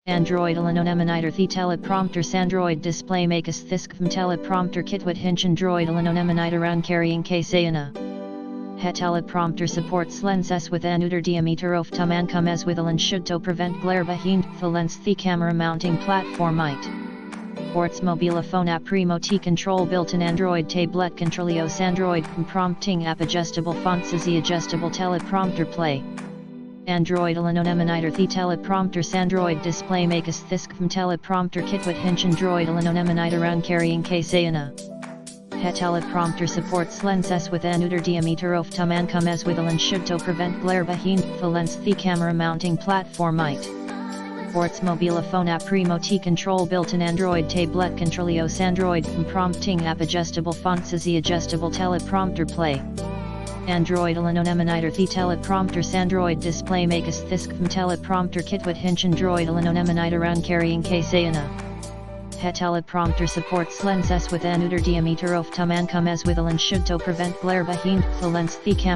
Android Alanonemonitor The Teleprompter Sandroid Display Makes Thiskm Teleprompter Kit with Hinch Android Alanonemonitor Round Carrying Kasayana. He teleprompter supports lenses with anuder diameter of tamankum as with a lens should to prevent glare behind the lens the camera mounting platform might. Ports mobile phone app remote control built-in Android tablet controlios Android prompting app adjustable fonts as the adjustable teleprompter play. Android Alanonemonitor The Teleprompter Sandroid Display Makes Thiskm Teleprompter Kit with Hinch Android Alanonemonitor Round Carrying Kasayana. He teleprompter supports lenses with anuder diameter of tamankum as with a lens should to prevent glare behind the lens the camera mounting platform might. Ports mobile phone app remote control built-in Android tablet controlios Android prompting app adjustable fonts as the adjustable teleprompter play. Android Alanonemonitor The Teleprompter Sandroid Display Makes Thiskm Teleprompter Kit with Hinch Android Alanonemonitor Round Carrying Kasayana. He teleprompter supports lenses with anuder diameter of tamankum as with a lens should to prevent glare behind the lens the camera